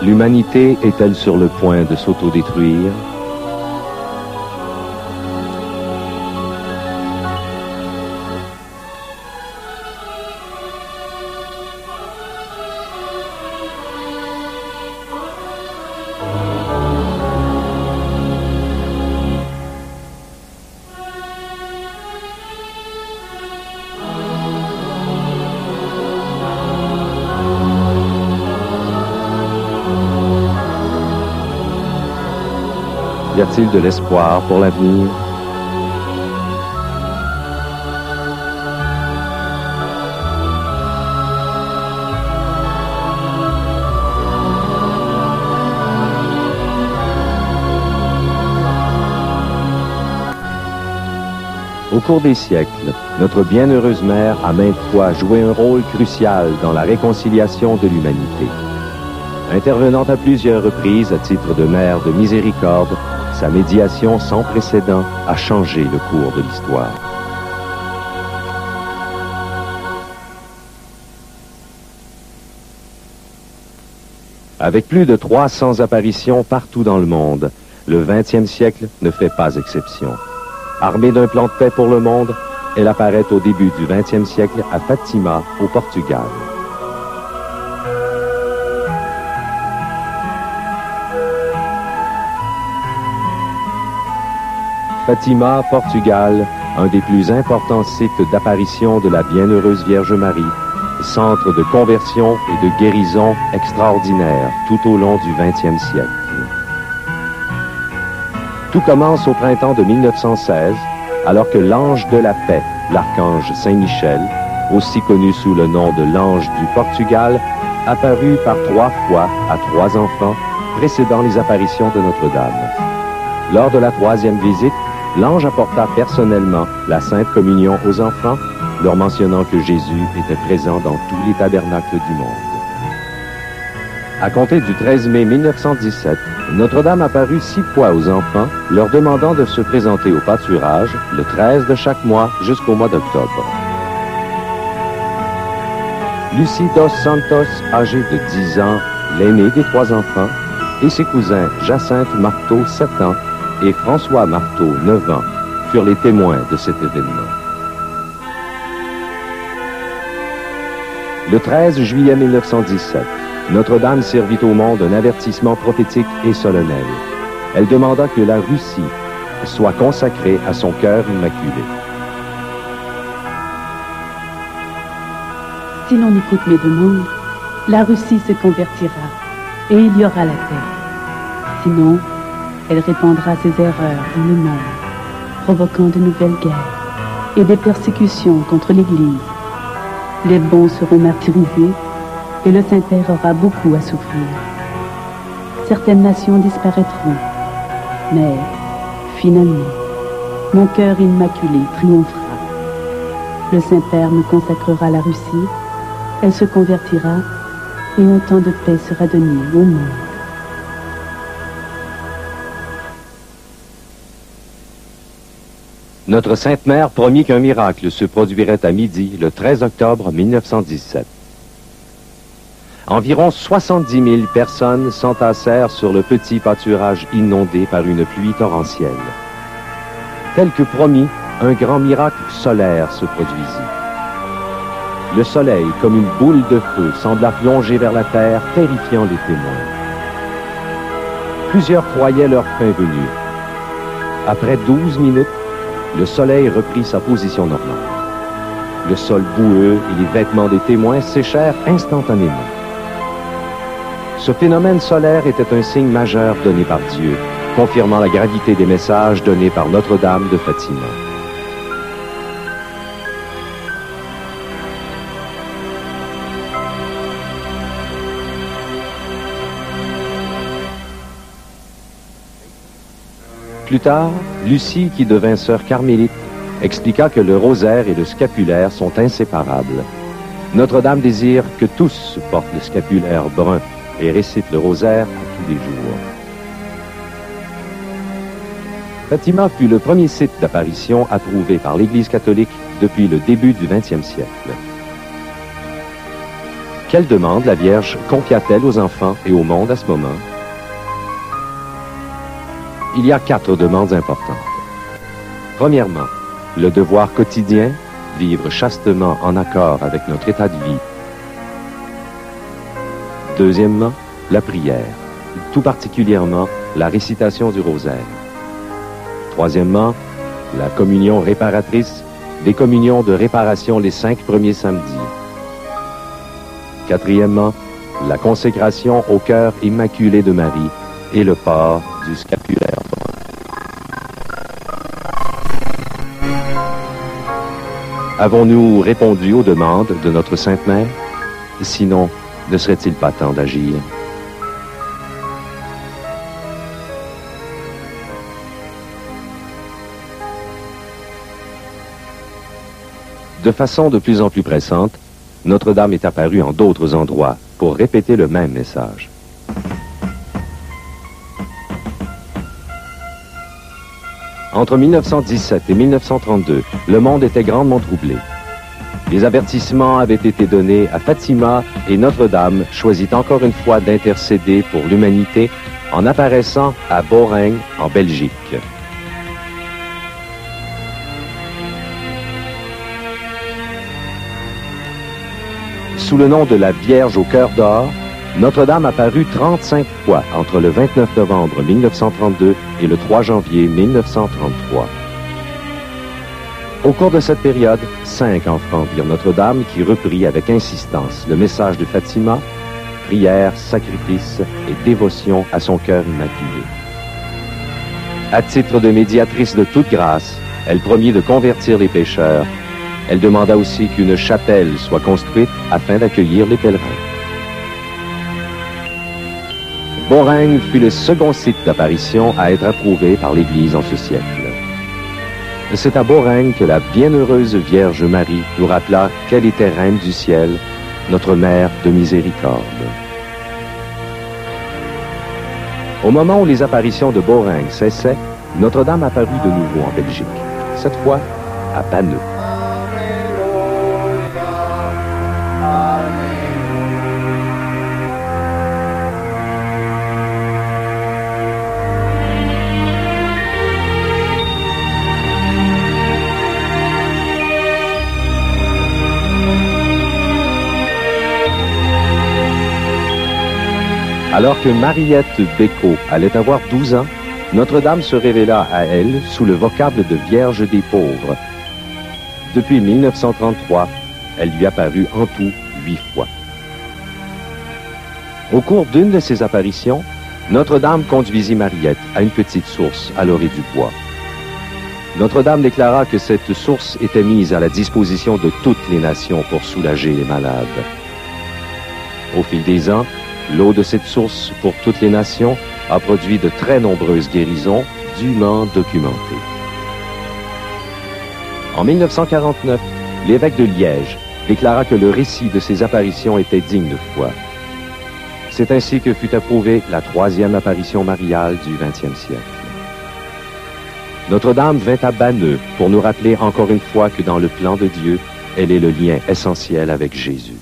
L'humanité est-elle sur le point de s'autodétruire? Y a-t-il de l'espoir pour l'avenir? Au cours des siècles, notre bienheureuse mère a maintes fois joué un rôle crucial dans la réconciliation de l'humanité. Intervenant à plusieurs reprises à titre de mère de miséricorde, sa médiation sans précédent a changé le cours de l'histoire. Avec plus de 300 apparitions partout dans le monde, le XXe siècle ne fait pas exception. Armée d'un plan de paix pour le monde, elle apparaît au début du XXe siècle à Fatima, au Portugal. Fatima, Portugal, un des plus importants sites d'apparition de la Bienheureuse Vierge Marie, centre de conversion et de guérison extraordinaire tout au long du XXe siècle. Tout commence au printemps de 1916, alors que l'ange de la paix, l'archange Saint-Michel, aussi connu sous le nom de l'ange du Portugal, apparut par 3 fois à 3 enfants précédant les apparitions de Notre-Dame. Lors de la 3e visite, l'ange apporta personnellement la Sainte Communion aux enfants, leur mentionnant que Jésus était présent dans tous les tabernacles du monde. À compter du 13 mai 1917, Notre-Dame apparut 6 fois aux enfants, leur demandant de se présenter au pâturage le 13 de chaque mois jusqu'au mois d'octobre. Lucie dos Santos, âgée de 10 ans, l'aîné des 3 enfants, et ses cousins Jacinthe Marteau, 7 ans, et François Marteau, 9 ans, furent les témoins de cet événement. Le 13 juillet 1917, Notre-Dame servit au monde un avertissement prophétique et solennel. Elle demanda que la Russie soit consacrée à son cœur immaculé. Si l'on écoute mes demandes, la Russie se convertira et il y aura la paix. Sinon, elle répandra ses erreurs dans le monde, provoquant de nouvelles guerres et des persécutions contre l'Église. Les bons seront martyrisés et le Saint-Père aura beaucoup à souffrir. Certaines nations disparaîtront, mais finalement, mon cœur immaculé triomphera. Le Saint-Père me consacrera la Russie, elle se convertira et un temps de paix sera donné au monde. Notre Sainte Mère promit qu'un miracle se produirait à midi le 13 octobre 1917. Environ 70 000 personnes s'entassèrent sur le petit pâturage inondé par une pluie torrentielle. Tel que promis, un grand miracle solaire se produisit. Le soleil, comme une boule de feu, sembla plonger vers la terre, terrifiant les témoins. Plusieurs croyaient leur fin venue. Après 12 minutes, le soleil reprit sa position normale. Le sol boueux et les vêtements des témoins séchèrent instantanément. Ce phénomène solaire était un signe majeur donné par Dieu, confirmant la gravité des messages donnés par Notre-Dame de Fatima. Plus tard, Lucie, qui devint sœur carmélite, expliqua que le rosaire et le scapulaire sont inséparables. Notre-Dame désire que tous portent le scapulaire brun et récitent le rosaire à tous les jours. Fatima fut le premier site d'apparition approuvé par l'Église catholique depuis le début du XXe siècle. Quelle demande la Vierge confia-t-elle aux enfants et au monde à ce moment? Il y a 4 demandes importantes. Premièrement, le devoir quotidien, vivre chastement en accord avec notre état de vie. Deuxièmement, la prière, tout particulièrement la récitation du rosaire. Troisièmement, la communion réparatrice, des communions de réparation les 5 premiers samedis. Quatrièmement, la consécration au cœur immaculé de Marie et le port du scapulaire. Avons-nous répondu aux demandes de notre Sainte Mère? Sinon, ne serait-il pas temps d'agir? De façon de plus en plus pressante, Notre-Dame est apparue en d'autres endroits pour répéter le même message. Entre 1917 et 1932, le monde était grandement troublé. Les avertissements avaient été donnés à Fatima et Notre-Dame choisit encore une fois d'intercéder pour l'humanité en apparaissant à Bourgogne, en Belgique. Sous le nom de la Vierge au cœur d'or, Notre-Dame apparut 35 fois entre le 29 novembre 1932 et le 3 janvier 1933. Au cours de cette période, 5 enfants virent Notre-Dame qui reprit avec insistance le message de Fatima, prière, sacrifice et dévotion à son cœur immaculé. À titre de médiatrice de toute grâce, elle promit de convertir les pécheurs. Elle demanda aussi qu'une chapelle soit construite afin d'accueillir les pèlerins. Bourgogne fut le second site d'apparition à être approuvé par l'Église en ce siècle. C'est à Bourgogne que la bienheureuse Vierge Marie nous rappela qu'elle était Reine du ciel, notre Mère de miséricorde. Au moment où les apparitions de Bourgogne cessaient, Notre-Dame apparut de nouveau en Belgique, cette fois à Banneux. Alors que Mariette Bécaud allait avoir 12 ans, Notre-Dame se révéla à elle sous le vocable de Vierge des pauvres. Depuis 1933, elle lui apparut en tout 8 fois. Au cours d'une de ces apparitions, Notre-Dame conduisit Mariette à une petite source à l'orée du bois. Notre-Dame déclara que cette source était mise à la disposition de toutes les nations pour soulager les malades. Au fil des ans, l'eau de cette source pour toutes les nations a produit de très nombreuses guérisons dûment documentées. En 1949, l'évêque de Liège déclara que le récit de ces apparitions était digne de foi. C'est ainsi que fut approuvée la 3e apparition mariale du XXe siècle. Notre-Dame vint à Banneux pour nous rappeler encore une fois que dans le plan de Dieu, elle est le lien essentiel avec Jésus.